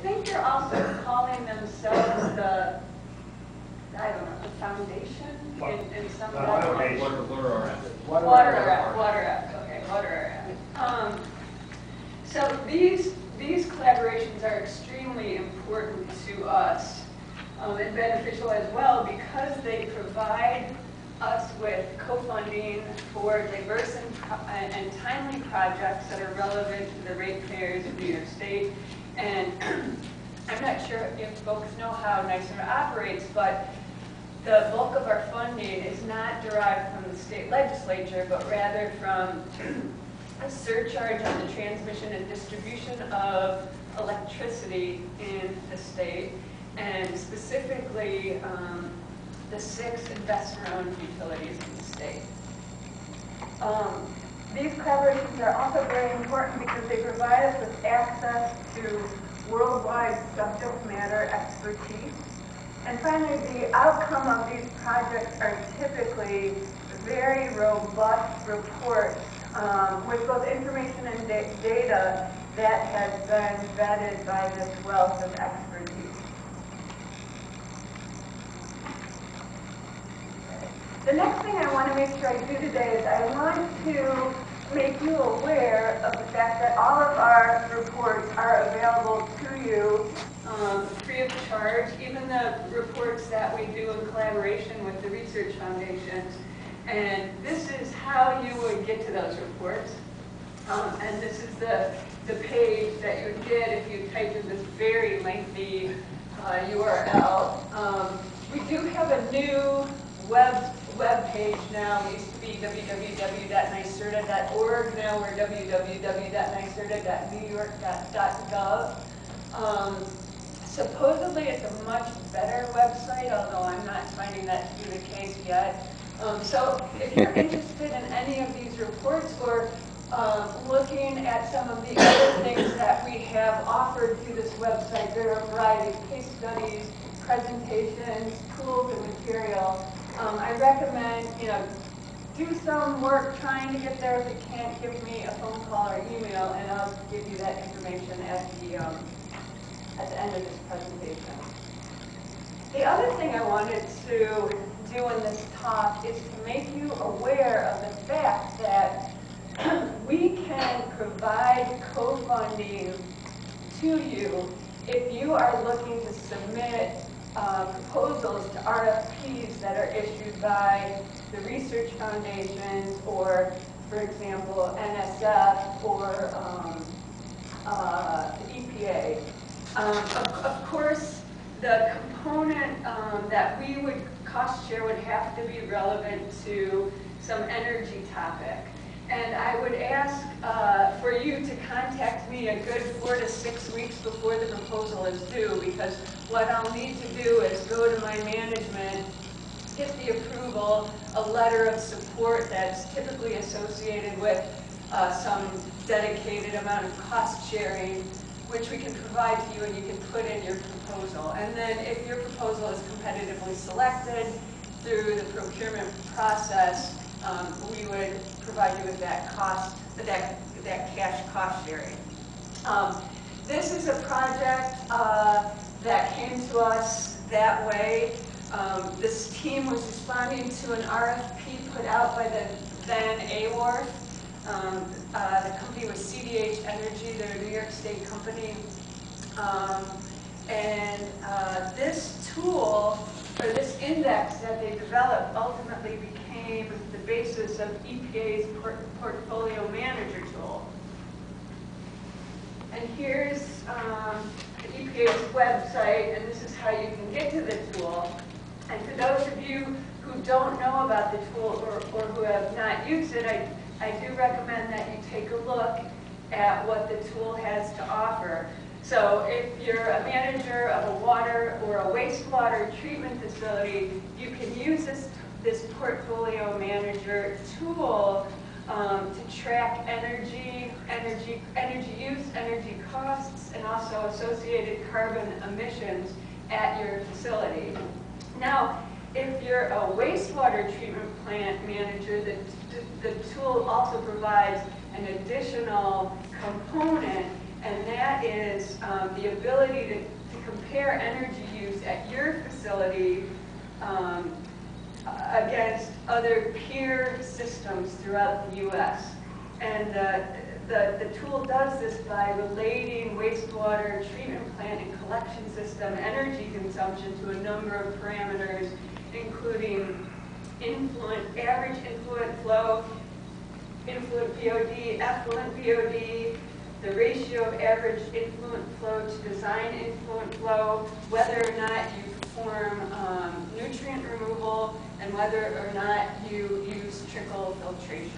think they're also calling themselves the, I don't know, the foundation in some Water RF. So these collaborations are extremely important to us and beneficial as well because they provide us with co-funding for diverse and timely projects that are relevant to the ratepayers of New York State. And I'm not sure if folks know how NYSERDA operates, but the bulk of our funding is not derived from the state legislature, but rather from a surcharge on the transmission and distribution of electricity in the state, and specifically the 6 investor-owned utilities in the state. These collaborations are also very important because they provide us with access to worldwide subject matter expertise. And finally, the outcome of these projects are typically very robust reports with both information and data that has been vetted by this wealth of expertise. The next thing I want to make sure I do today is I want to make you aware of the fact that all of our reports are available to you free of charge, even the reports that we do in collaboration with the research foundations. And this is how you would get to those reports. And this is the page that you would get if you typed in this very lengthy URL. We do have a new web page now. We used to be www.nyserda.org. Now we're www.nyserda.newyork.gov. Supposedly it's a much better website, although I'm not finding that to be the case yet. So if you're interested in any of these reports or looking at some of the other things that we have offered through this website, there are a variety of case studies, presentations, tools, and material. I recommend, do some work trying to get there. If you can't, give me a phone call or email, and I'll give you that information at the end of this presentation. The other thing I wanted to do in this talk is to make you aware of the fact that we can provide co-funding to you if you are looking to submit proposals to RFPs that are issued by the research foundations or, for example, NSF or the EPA. Of course, the component that we would cost share would have to be relevant to some energy topic. And I would ask for you to contact me a good 4 to 6 weeks before the proposal is due, because what I'll need to do is go to my management, get the approval, a letter of support that's typically associated with some dedicated amount of cost sharing, which we can provide to you and you can put in your proposal. And then if your proposal is competitively selected through the procurement process, we would provide you with that cash cost sharing. This is a project that came to us that way. This team was responding to an RFP put out by the then AWARF. The company was CDH Energy. They're a New York State company. This tool, or this index that they developed, ultimately became the basis of EPA's portfolio manager tool. And here's the EPA's website, and this is how you can get to the tool. And for those of you who don't know about the tool or who have not used it, I do recommend that you take a look at what the tool has to offer. So if you're a manager of a water or a wastewater treatment facility, you can use this portfolio manager tool to track energy use, energy costs, and also associated carbon emissions at your facility. Now, if you're a wastewater treatment plant manager, the tool also provides an additional component, and that is the ability to compare energy use at your facility against other peer systems throughout the U.S. And the tool does this by relating wastewater treatment plant and collection system energy consumption to a number of parameters, including average influent flow, influent VOD, effluent VOD, the ratio of average influent flow to design influent flow, whether or not you perform nutrient removal, and whether or not you use trickle filtration.